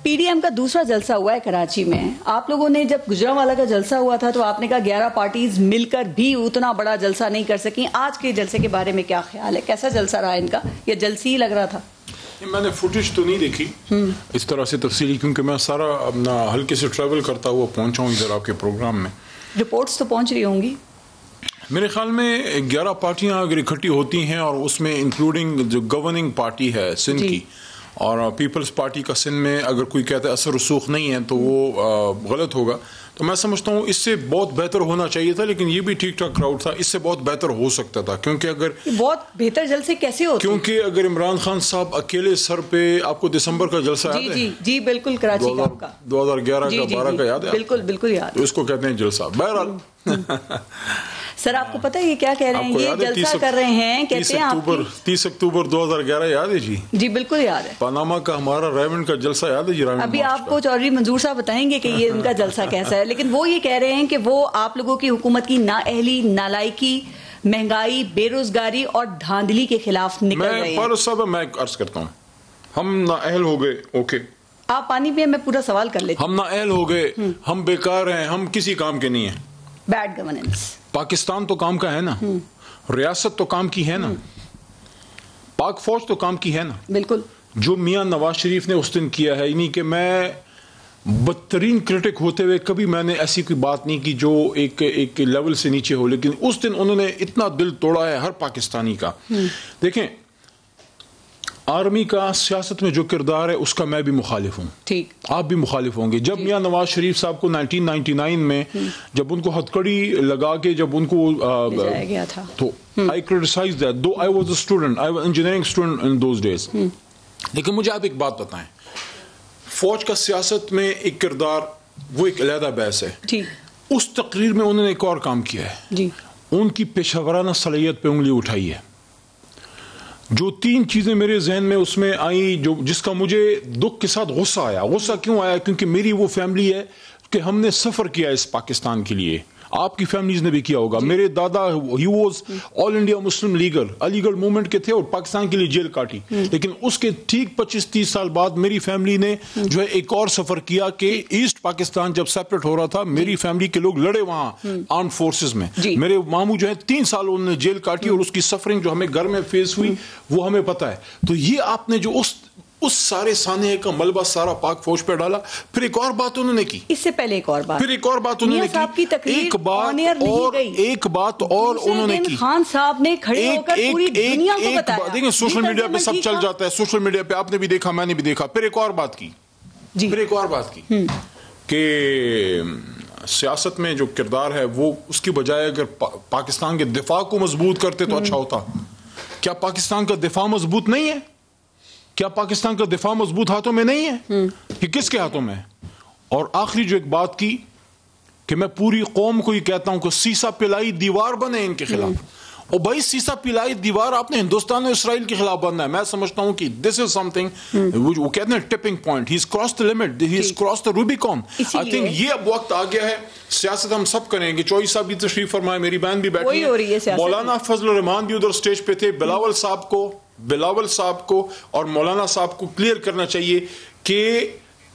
P D M کا دوسرا جلسہ ہوا ہے کراچی میں. آپ لوگوں نے جب گجرانوالہ کا جلسہ ہوا تھا تو آپ نے کہا 11 پارٹیز مل کر بھی اتنا بڑا جلسہ نہیں کر سکیں. آج کے جلسے کے بارے میں کیا خیال ہے؟ کیسا جلسہ رہا ان کا؟ یا جلسی ہی لگ رہا تھا؟ میں نے فوٹیج تو نہیں دیکھی اس طرح سے تفصیلی، کیونکہ میں سارا اپنا ہلکے سے ٹریول کرتا ہوا پہنچا ہوں ادھر آپ کے پروگرام میں. رپورٹس تو پہنچ رہی ہوں گی. میرے خیال میں 11 پارٹیاں اگر اکٹھی ہوتی ہیں اور اس میں انکلوڈنگ جو گورننگ پارٹی ہے سندھ کی اور پیپلز پارٹی کا سندھ میں اگر کوئی کہتا ہے اثر رسوخ نہیں ہے تو وہ غلط ہوگا. تو میں سمجھتا ہوں اس سے بہت بہتر ہونا چاہیے تھا، لیکن یہ بھی ٹھیک ٹھاک کراؤڈ تھا، اس سے بہت بہتر ہو سکتا تھا. کیونکہ اگر بہت بہتر جلسے کیسے ہوتے؟ کیونکہ اگر عمران خان صاحب اکیلے سر پہ، آپ کو دسمبر کا جلسہ یاد ہے؟ جی بالکل، کراچی کا 2011 کا 12 کا یاد ہے؟ بالکل یاد. تو اس کو کہتے ہیں جلسہ. بہرحال سر آپ کو پتہ ہے یہ کیا کہہ رہے ہیں؟ یہ جلسہ کر رہے ہیں، کہتے ہیں 30 اکتوبر 2011 یاد ہے؟ جی بالکل یاد ہے. پاناما کا ہمارا ریونڈ کا جلسہ یاد ہے جی؟ ابھی آپ کو چودھری منظور صاحب بتائیں گے کہ یہ ان کا جلسہ کیسا ہے. لیکن وہ یہ کہہ رہے ہیں کہ وہ آپ لوگوں کی حکومت کی نااہلی، نالائکی، مہنگائی، بے روزگاری اور دھاندلی کے خلاف نکل رہے ہیں. میں عرض کرتا ہوں، ہم نااہل ہو گئے. اوکے، آپ پانی پہ میں پورا سوال کر لیتا ہوں. ہم نااہل ہو گئے، ہم بیکار ہیں، ہم کسی کام کے نہیں ہیں. Bad governance. پاکستان تو کام کا ہے نا، ریاست تو کام کی ہے نا، پاک فوج تو کام کی ہے نا. بالکل. جو میاں نواز شریف نے اس دن کیا ہے، یعنی کہ میں بدترین کرٹک ہوتے ہوئے کبھی میں نے ایسی کوئی بات نہیں کی جو ایک لیول سے نیچے ہو، لیکن اس دن انہوں نے اتنا دل توڑا ہے ہر پاکستانی کا. دیکھیں، آرمی کا سیاست میں جو کردار ہے اس کا میں بھی مخالف ہوں. ٹھیک، آپ بھی مخالف ہوں گے. جب میاں نواز شریف صاحب کو 1999 میں جب ان کو ہتھکڑی لگا کے جب ان کو گیا تھا تو I criticize that, though I was a student, I was engineering student in those days. لیکن مجھے آپ ایک بات بتائیں، فوج کا سیاست میں ایک کردار وہ ایک علیحدہ بحث ہے. اس تقریر میں انہوں نے ایک اور کام کیا ہے، ان کی پیشہ ورانہ صلاحیت پہ انگلی اٹھائی ہے. جو 3 چیزیں میرے ذہن میں اس میں آئیں جس کا مجھے دکھ کے ساتھ غصہ آیا. غصہ کیوں آیا؟ کیونکہ میری وہ فیملی ہے کہ ہم نے سفر کیا اس پاکستان کے لیے. آپ کی فیملیز نے بھی کیا ہوگا. میرے دادا ہی was all India Muslim leaguer, Aligarh movement کے تھے اور پاکستان کے لیے جیل کاٹی. لیکن اس کے ٹھیک 25-30 سال بعد میری فیملی نے جو ہے ایک اور سفر کیا کہ ایسٹ پاکستان جب سیپریٹ ہو رہا تھا میری فیملی کے لوگ لڑے وہاں آرم فورسز میں. میرے ماموں جو ہے 3 سال انہوں نے جیل کاٹی اور اس کی سفرنگ جو ہمیں گھر میں فیس ہوئی وہ ہمیں پتہ ہے. تو یہ آپ نے جو اس سارے سانحے کا ملبہ سارا پاک فوج پہ ڈالا. پھر ایک اور بات انہوں نے کی، اس سے پہلے ایک اور بات انہوں نے کی، ایک بات اور انہوں نے کی. خان صاحب نے کھڑے ہو کر پوری دنیا کو بتایا. دیکھیں سوشل میڈیا پہ سب چل جاتا ہے، سوشل میڈیا پہ آپ نے بھی دیکھا، میں نے بھی دیکھا. پھر ایک اور بات کی کہ سیاست میں جو کردار ہے وہ اس کی بجائے اگر پاکستان کے دفاع کو مضبوط کرتے تو اچھا ہوتا. کیا پاکستان کا دفاع مضبوط نہیں ہے؟ کیا پاکستان کا دفاع مضبوط ہاتھوں میں نہیں ہے؟ یہ کس کے ہاتھوں میں ہے؟ اور آخری جو ایک بات کی کہ میں پوری قوم کو یہ کہتا ہوں کہ سیسا پلائی دیوار بنے ان کے خلاف. اور بھائی سیسا پلائی دیوار آپ نے ہندوستان اور اسرائیل کے خلاف بننا ہے. میں سمجھتا ہوں کہ دس از سم تھنگ وہ کہتے ہیں tipping point. He is cross the limit, he is cross the Rubicon. I think یہ اب وقت آ گیا ہے. سیاست ہم سب کریں گے. چوئی صاحب بھی تشریف فرمائے، میری بہن بھی بیٹھی ہے، مولانا فضل الرحمان بھی ادھر اسٹیج پہ تھے. بلاول صاحب کو اور مولانا صاحب کو کلیئر کرنا چاہیے کہ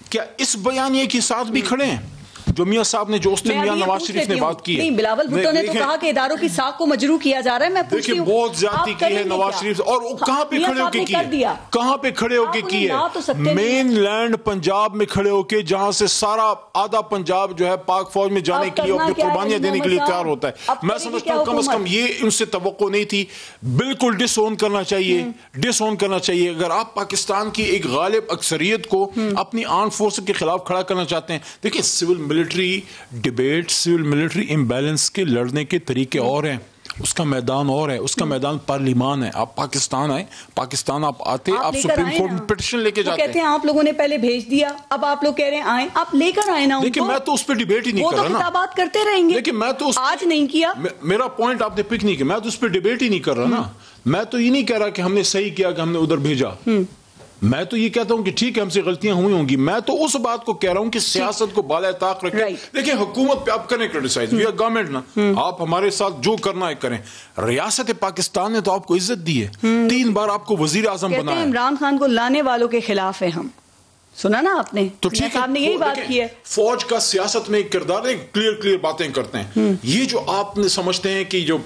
کیا اس بیانیے کے ساتھ بھی کھڑے ہیں جو میاں صاحب نے جو اس دن میاں نواز شریف نے بات کی ہے. نہیں، بلاول بھٹو نے تو کہا کہ اداروں کی ساکھ کو مجروح کیا جا رہا ہے. میں پوچھتی ہوں بہت زیادتی کی ہے نواز شریف اور کہاں پہ کھڑے ہو کے کی ہے؟ کہاں پہ کھڑے ہو کے کی ہے؟ مین لینڈ پنجاب میں کھڑے ہو کے، جہاں سے سارا آدھا پنجاب جو ہے پاک فوج میں جانے کے لیے اپنی قربانیاں دینے کے لیے تیار ہوتا ہے. میں سمجھتا ہوں کم از کم یہ ان سے توقع نہیں تھی. بالکل ڈس اون کرنا چاہیے. اگر آپ پاکستان کی ایک غالب اکثریت کو اپنی آرم فورس کے خلاف کھڑا کرنا چاہتے ہیں، دیکھیں civil military debate, civil military imbalance کے لڑنے کے طریقے اور ہیں. اس کا میدان اور ہے، اس کا میدان پارلیمان ہے. آپ پاکستان آئے، پاکستان آپ آتے، آپ سپریم کورٹ میں پٹیشن لے کے جاتے ہیں. کہتے ہیں آپ لوگوں نے پہلے بھیج دیا، اب آپ لوگ کہہ رہے ہیں آئیں، آپ لے کر آئے نا. لیکن میں تو اس پہ ڈیبیٹ ہی نہیں کر رہا نا. وہ تو خطابات کرتے رہیں گے. لیکن میں تو آج نہیں کیا. میرا پوائنٹ آپ نے پک نہیں کیا. میں تو اس پہ ڈیبیٹ ہی نہیں کر رہا نا. میں تو یہ نہیں کہہ رہا کہ ہم نے صحیح کیا کہ ہم نے ادھر بھیجا. میں تو یہ کہتا ہوں کہ ٹھیک ہے ہم سے غلطیاں ہوئی ہوں گی. میں تو اس بات کو کہہ رہا ہوں کہ سیاست کو بالائے طاق رکھیں. دیکھیں حکومت پہ آپ کریں کرٹیسائز، وی آر گورنمنٹ نا. آپ ہمارے ساتھ جو کرنا ہے کریں. ریاست پاکستان نے تو آپ کو عزت دی ہے، 3 بار آپ کو وزیر اعظم بنایا. عمران خان کو لانے والوں کے خلاف ہے ہم. سنا نا آپ نے, تو ٹھیک صاحب نے یہی بات کی ہے. فوج کا سیاست میں ایک کردار ہے, کلیئر باتیں کرتے ہیں. یہ جو آپ نے سمجھتے ہیں کہ جو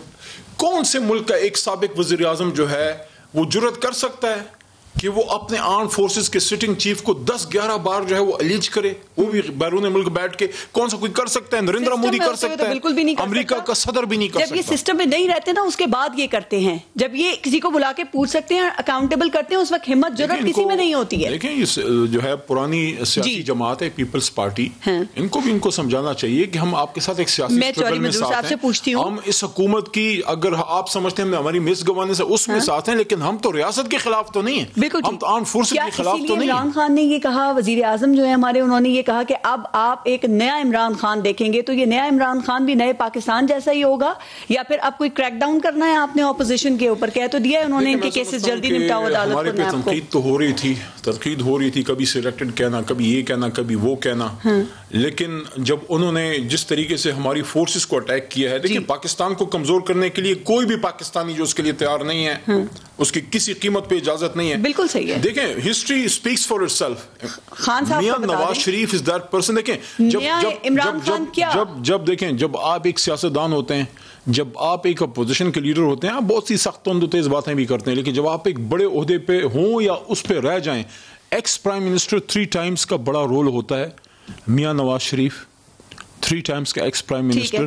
کون سے ملک کا ایک سابق وزیر اعظم جو ہے وہ جرأت کر سکتا ہے کہ وہ اپنے آرم فورسز کے سٹنگ چیف کو 10-11 بار جو ہے وہ الیج کرے, وہ بھی بیرون ملک بیٹھ کے؟ کون سا کوئی کر سکتا ہے؟ نریندر مودی کر سکتا ہے, بالکل بھی نہیں. امریکہ کا صدر بھی نہیں کر سکتا. جب یہ سسٹم میں نہیں رہتے نا, اس کے بعد یہ کرتے ہیں. جب یہ کسی کو بلا کے پوچھ سکتے ہیں, اکاؤنٹیبل کرتے ہیں, اس وقت ہمت جرأت کسی میں نہیں ہوتی ہے. دیکھیں جو ہے پرانی سیاسی جماعت ہے پیپلز پارٹی, ان کو سمجھانا چاہیے کہ ہم آپ کے ساتھ ایک سیاسی اسٹرگل میں ساتھ ہیں. ہم اس حکومت کی, اگر آپ سمجھتے ہیں ہماری مس گوانے سے اس میں ساتھ ہیں, لیکن ہم تو ریاست کے خلاف تو نہیں ہیں. ہم تو آرم فورس کے خلاف تو نہیں. عمران خان نے یہ کہا, وزیر اعظم جو ہے ہمارے, انہوں نے یہ کہا کہ اب آپ ایک نیا عمران خان دیکھیں گے, تو یہ نیا عمران خان بھی نئے پاکستان جیسا ہی ہوگا, یا پھر اب کوئی کریک ڈاؤن کرنا ہے آپ نے اپوزیشن کے اوپر؟ کہہ تو دیا ہے انہوں نے ان کے کیسز جلدی نمٹاؤ عدالت کو. ہمارے پہ تنقید تو ہو رہی تھی, تنقید ہو رہی تھی, کبھی سلیکٹڈ کہنا, کبھی یہ کہنا, کبھی وہ کہنا, لیکن جب انہوں نے جس طریقے سے ہماری فورسز کو اٹیک کیا ہے, دیکھیں پاکستان کو کمزور کرنے کے لیے کوئی بھی پاکستانی جو اس کے لیے تیار نہیں ہے, اس کی کسی قیمت پہ اجازت نہیں ہے. بالکل صحیح ہے. دیکھیں history speaks for itself. Khan صاحب Mian Nawaz Sharif is that person. دیکھیں جب دیکھیں جب آپ ایک سیاستدان ہوتے ہیں, جب آپ ایک اپوزیشن کے لیڈر ہوتے ہیں, آپ بہت سی سخت و تیز باتیں بھی کرتے ہیں, لیکن جب آپ ایک بڑے عہدے پہ ہوں یا اس پہ رہ جائیں, ایکس پرائم منسٹر 3 ٹائمز کا بڑا رول ہوتا ہے. میاں نواز شریف 3 ٹائمز کا ایکس پرائم منسٹر,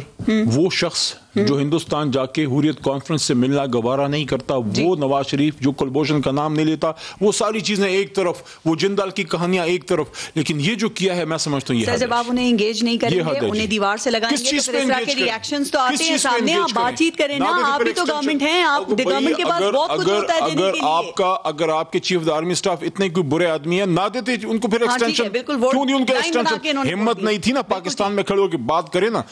وہ شخص جو ہندوستان جا کے حریت کانفرنس سے ملنا گوارا نہیں کرتا, وہ نواز شریف جو کلبھوشن کا نام نہیں لیتا, وہ ساری چیزیں ایک طرف, وہ جندال کی کہانیاں ایک طرف, لیکن یہ جو کیا ہے میں سمجھتا ہوں یہ جب آپ انہیں انگیج نہیں کریں گے, انہیں دیوار سے لگائیں گے, تو اس طرح کے ری ایکشنز تو آتے ہیں سامنے. آپ بات چیت کریں نا, آپ بھی تو گورنمنٹ ہیں, آپ گورنمنٹ کے پاس بہت کچھ ہوتا ہے دینے کے لیے. اگر آپ کے chief of the army staff اتنے کوئی برے آدمی ہیں, نہ دیتے ان کو پھر ایکسٹینشن, کیوں نہیں ان کا ایکسٹینشن؟ ہمت نہیں تھی نا پاکستان میں کھڑے ہو کے بات کرے نا.